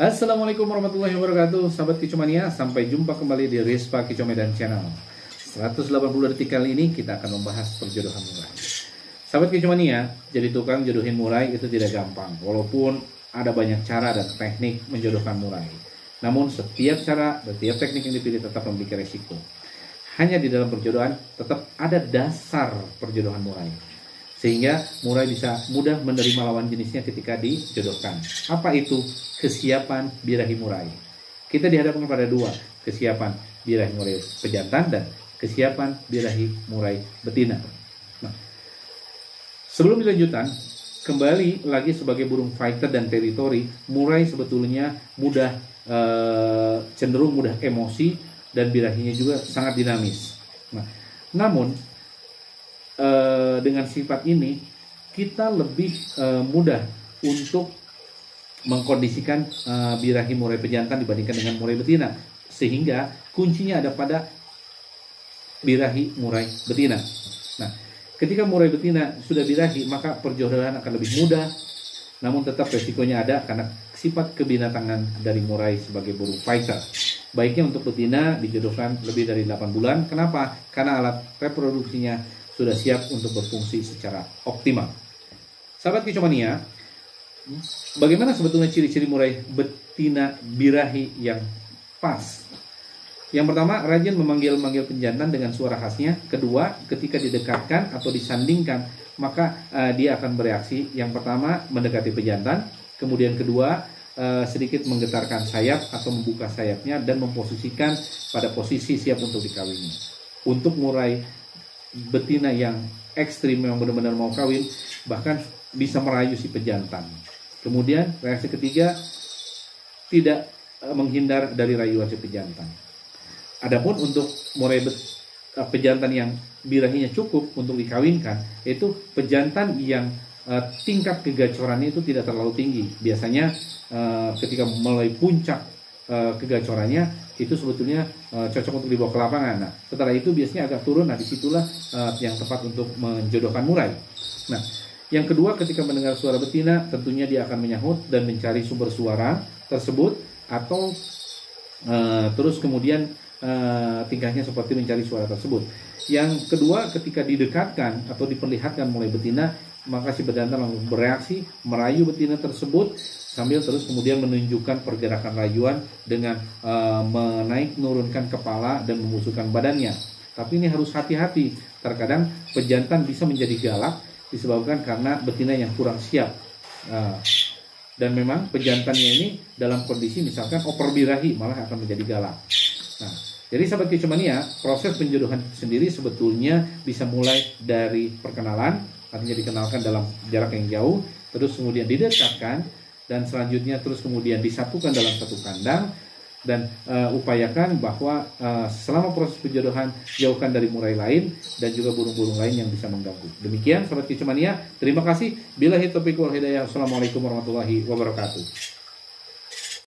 Assalamualaikum warahmatullahi wabarakatuh. Sahabat Kicomania, sampai jumpa kembali di Rispa Kicomedan Channel. 180 detik kali ini kita akan membahas perjodohan murai. Sahabat Kicomania, jadi tukang jodohin murai itu tidak gampang, walaupun ada banyak cara dan teknik menjodohkan murai. Namun setiap cara dan setiap teknik yang dipilih tetap memiliki resiko. Hanya di dalam perjodohan tetap ada dasar perjodohan murai, sehingga murai bisa mudah menerima lawan jenisnya ketika dijodohkan. Apa itu? Kesiapan birahi murai. Kita dihadapkan pada dua, kesiapan birahi murai pejantan dan kesiapan birahi murai betina. Nah, sebelum dilanjutkan, kembali lagi sebagai burung fighter dan teritori, murai sebetulnya mudah cenderung mudah emosi dan birahinya juga sangat dinamis. Nah, namun dengan sifat ini kita lebih mudah untuk mengkondisikan birahi murai pejantan dibandingkan dengan murai betina, sehingga kuncinya ada pada birahi murai betina. Nah, ketika murai betina sudah birahi, maka perjodohan akan lebih mudah, namun tetap resikonya ada karena sifat kebinatangan dari murai sebagai burung fighter. Baiknya untuk betina dijodohkan lebih dari 8 bulan. Kenapa? Karena alat reproduksinya sudah siap untuk berfungsi secara optimal. Sahabat Kicomania, bagaimana sebetulnya ciri-ciri murai betina birahi yang pas? Yang pertama, rajin memanggil-manggil penjantan dengan suara khasnya. Kedua, ketika didekatkan atau disandingkan, maka dia akan bereaksi. Yang pertama, mendekati pejantan. Kemudian kedua, sedikit menggetarkan sayap atau membuka sayapnya dan memposisikan pada posisi siap untuk dikawini. Untuk murai betina yang ekstrim, yang benar-benar mau kawin, bahkan bisa merayu si pejantan. Kemudian reaksi ketiga, tidak menghindar dari rayuan si pejantan. Adapun untuk murai pejantan yang birahinya cukup untuk dikawinkan, itu pejantan yang tingkat kegacorannya itu tidak terlalu tinggi. Biasanya ketika mulai puncak kegacorannya itu sebetulnya cocok untuk dibawa ke lapangan. Nah, setelah itu biasanya agak turun. Nah, disitulah yang tepat untuk menjodohkan murai. Nah, yang kedua, ketika mendengar suara betina, tentunya dia akan menyahut dan mencari sumber suara tersebut, atau terus kemudian tingkahnya seperti mencari suara tersebut. Yang kedua, ketika didekatkan atau diperlihatkan mulai betina, maka si bejantan langsung bereaksi merayu betina tersebut sambil terus kemudian menunjukkan pergerakan rayuan dengan menaik menurunkan kepala dan membusukkan badannya. Tapi ini harus hati-hati, terkadang pejantan bisa menjadi galak disebabkan karena betina yang kurang siap. Dan memang pejantannya ini dalam kondisi misalkan oper birahi malah akan menjadi galak. Nah, jadi sahabat Kicomania, proses penjodohan sendiri sebetulnya bisa mulai dari perkenalan, artinya dikenalkan dalam jarak yang jauh, terus kemudian didekatkan, dan selanjutnya terus kemudian disatukan dalam satu kandang, dan upayakan bahwa selama proses penjodohan jauhkan dari murai lain dan juga burung-burung lain yang bisa mengganggu. Demikian sahabat Kicomania, terima kasih. Billahi taufiq wal hidayah. Assalamualaikum warahmatullahi wabarakatuh.